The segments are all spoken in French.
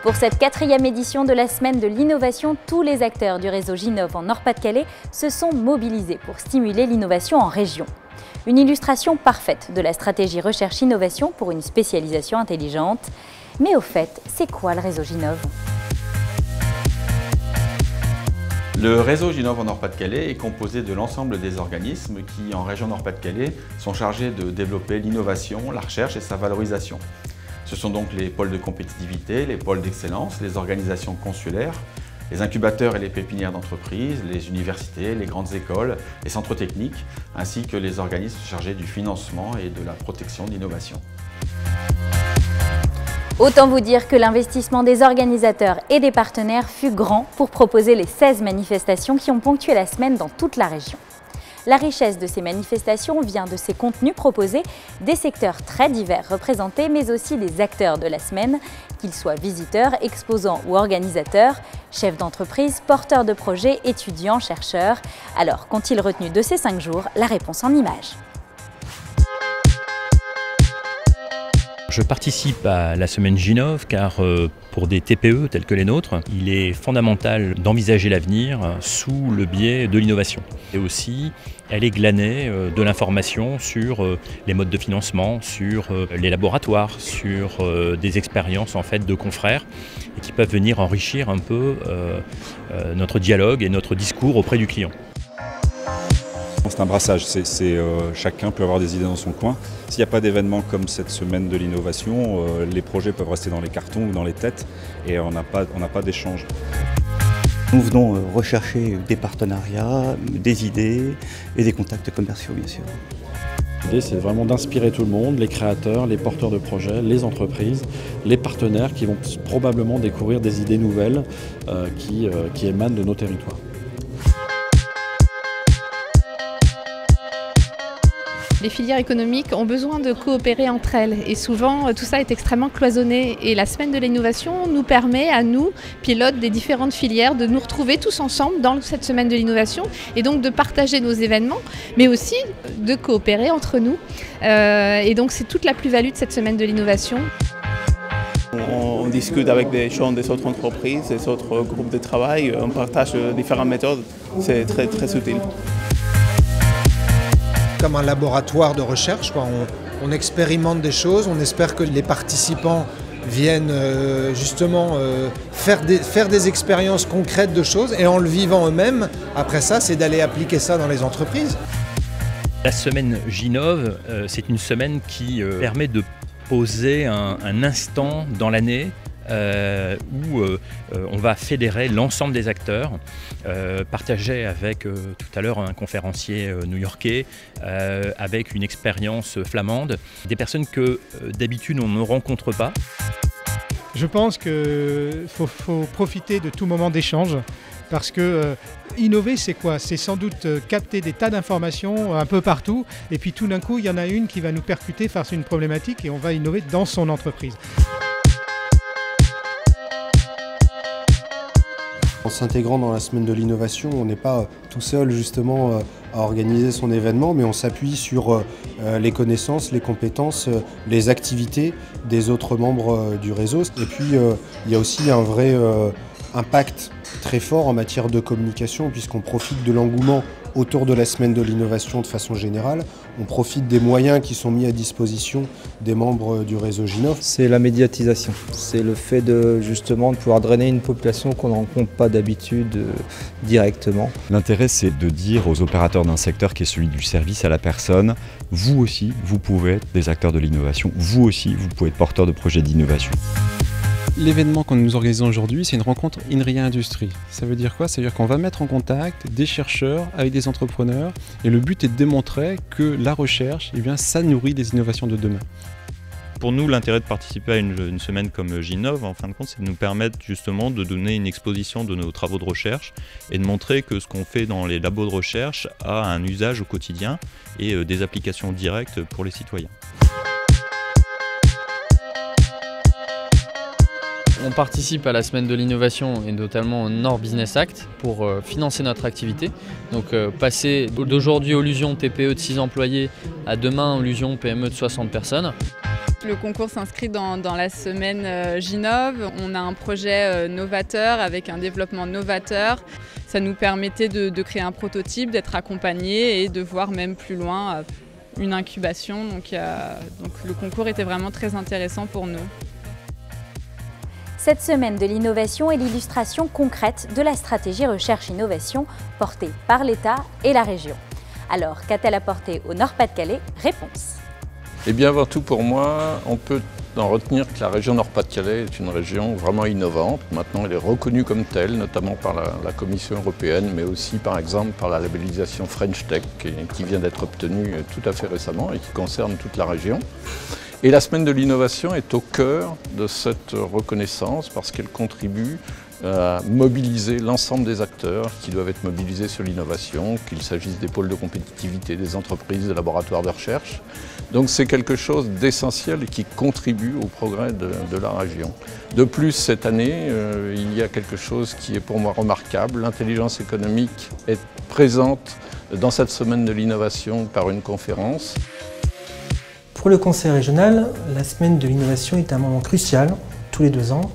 Pour cette 4e édition de la Semaine de l'innovation, tous les acteurs du réseau Ginov en Nord-Pas-de-Calais se sont mobilisés pour stimuler l'innovation en région. Une illustration parfaite de la stratégie recherche-innovation pour une spécialisation intelligente. Mais au fait, c'est quoi le réseau Ginov ? Le réseau Ginov en Nord-Pas-de-Calais est composé de l'ensemble des organismes qui, en région Nord-Pas-de-Calais, sont chargés de développer l'innovation, la recherche et sa valorisation. Ce sont donc les pôles de compétitivité, les pôles d'excellence, les organisations consulaires, les incubateurs et les pépinières d'entreprises, les universités, les grandes écoles, les centres techniques, ainsi que les organismes chargés du financement et de la protection de l'innovation. Autant vous dire que l'investissement des organisateurs et des partenaires fut grand pour proposer les 16 manifestations qui ont ponctué la semaine dans toute la région. La richesse de ces manifestations vient de ces contenus proposés, des secteurs très divers représentés, mais aussi des acteurs de la semaine, qu'ils soient visiteurs, exposants ou organisateurs, chefs d'entreprise, porteurs de projets, étudiants, chercheurs. Alors, qu'ont-ils retenu de ces 5 jours? La réponse en images. Je participe à la semaine Ginov car pour des TPE tels que les nôtres, il est fondamental d'envisager l'avenir sous le biais de l'innovation. Et aussi, elle est glanée de l'information sur les modes de financement, sur les laboratoires, sur des expériences en fait de confrères et qui peuvent venir enrichir un peu notre dialogue et notre discours auprès du client. C'est un brassage, chacun peut avoir des idées dans son coin. S'il n'y a pas d'événements comme cette semaine de l'innovation, les projets peuvent rester dans les cartons ou dans les têtes et on n'a pas d'échange. Nous venons rechercher des partenariats, des idées et des contacts commerciaux bien sûr. L'idée c'est vraiment d'inspirer tout le monde, les créateurs, les porteurs de projets, les entreprises, les partenaires qui vont probablement découvrir des idées nouvelles qui émanent de nos territoires. Les filières économiques ont besoin de coopérer entre elles et souvent tout ça est extrêmement cloisonné et la semaine de l'innovation nous permet à nous, pilotes des différentes filières, de nous retrouver tous ensemble dans cette semaine de l'innovation et donc de partager nos événements mais aussi de coopérer entre nous et donc c'est toute la plus-value de cette semaine de l'innovation. On discute avec des gens des autres entreprises, des autres groupes de travail, on partage différentes méthodes, c'est très utile. Comme un laboratoire de recherche, on expérimente des choses, on espère que les participants viennent justement faire des expériences concrètes de choses et en le vivant eux-mêmes, après ça, c'est d'aller appliquer ça dans les entreprises. La semaine Ginov, c'est une semaine qui permet de poser un instant dans l'année où on va fédérer l'ensemble des acteurs, partager avec tout à l'heure un conférencier new-yorkais, avec une expérience flamande, des personnes que d'habitude on ne rencontre pas. Je pense qu'il faut profiter de tout moment d'échange parce que innover c'est quoi? C'est sans doute capter des tas d'informations un peu partout et puis tout d'un coup il y en a une qui va nous percuter face à une problématique et on va innover dans son entreprise. En s'intégrant dans la semaine de l'innovation, on n'est pas tout seul justement à organiser son événement, mais on s'appuie sur les connaissances, les compétences, les activités des autres membres du réseau. Et puis il y a aussi un vrai impact très fort en matière de communication puisqu'on profite de l'engouement autour de la semaine de l'innovation de façon générale. On profite des moyens qui sont mis à disposition des membres du réseau Ginov. C'est la médiatisation, c'est le fait de justement de pouvoir drainer une population qu'on ne rencontre pas d'habitude directement. L'intérêt c'est de dire aux opérateurs d'un secteur qui est celui du service à la personne, vous aussi vous pouvez être des acteurs de l'innovation, vous aussi vous pouvez être porteurs de projets d'innovation. L'événement que nous organisons aujourd'hui, c'est une rencontre INRIA Industrie. Ça veut dire quoi? Ça veut dire qu'on va mettre en contact des chercheurs avec des entrepreneurs et le but est de démontrer que la recherche, eh bien, ça nourrit les innovations de demain. Pour nous, l'intérêt de participer à une semaine comme Ginov, en fin de compte, c'est de nous permettre justement de donner une exposition de nos travaux de recherche et de montrer que ce qu'on fait dans les labos de recherche a un usage au quotidien et des applications directes pour les citoyens. On participe à la semaine de l'innovation et notamment au Nord Business Act pour financer notre activité. Donc passer d'aujourd'hui aux Lusion TPE de 6 employés à demain aux Lusion PME de 60 personnes. Le concours s'inscrit dans la semaine Ginov. On a un projet novateur avec un développement novateur. Ça nous permettait de créer un prototype, d'être accompagné et de voir même plus loin une incubation. Donc le concours était vraiment très intéressant pour nous. Cette semaine de l'innovation est l'illustration concrète de la stratégie recherche-innovation portée par l'État et la région. Alors, qu'a-t-elle apporté au Nord-Pas-de-Calais? Réponse. Eh bien, avant tout, pour moi, on peut en retenir que la région Nord-Pas-de-Calais est une région vraiment innovante. Maintenant, elle est reconnue comme telle, notamment par la Commission européenne, mais aussi, par exemple, par la labellisation French Tech, qui vient d'être obtenue tout à fait récemment et qui concerne toute la région. Et la semaine de l'innovation est au cœur de cette reconnaissance parce qu'elle contribue à mobiliser l'ensemble des acteurs qui doivent être mobilisés sur l'innovation, qu'il s'agisse des pôles de compétitivité, des entreprises, des laboratoires de recherche. Donc c'est quelque chose d'essentiel et qui contribue au progrès de la région. De plus, cette année, il y a quelque chose qui est pour moi remarquable. L'intelligence économique est présente dans cette semaine de l'innovation par une conférence. Pour le Conseil régional, la semaine de l'innovation est un moment crucial, tous les 2 ans,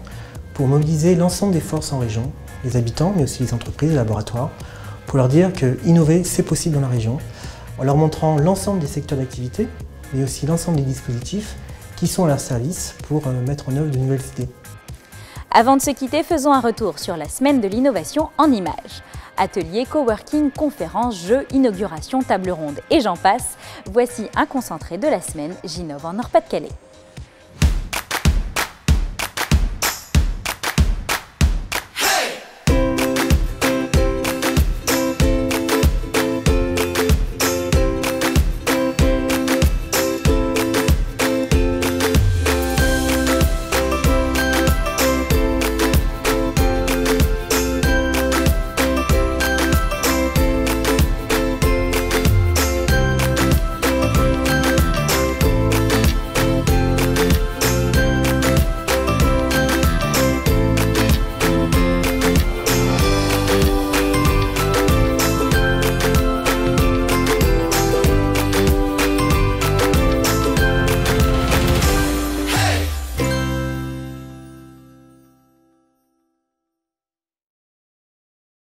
pour mobiliser l'ensemble des forces en région, les habitants, mais aussi les entreprises, les laboratoires, pour leur dire que innover, c'est possible dans la région, en leur montrant l'ensemble des secteurs d'activité, mais aussi l'ensemble des dispositifs qui sont à leur service pour mettre en œuvre de nouvelles idées. Avant de se quitter, faisons un retour sur la semaine de l'innovation en images. Ateliers, coworking, conférences, jeux, inauguration, table ronde et j'en passe. Voici un concentré de la semaine Ginov en Nord-Pas-de-Calais.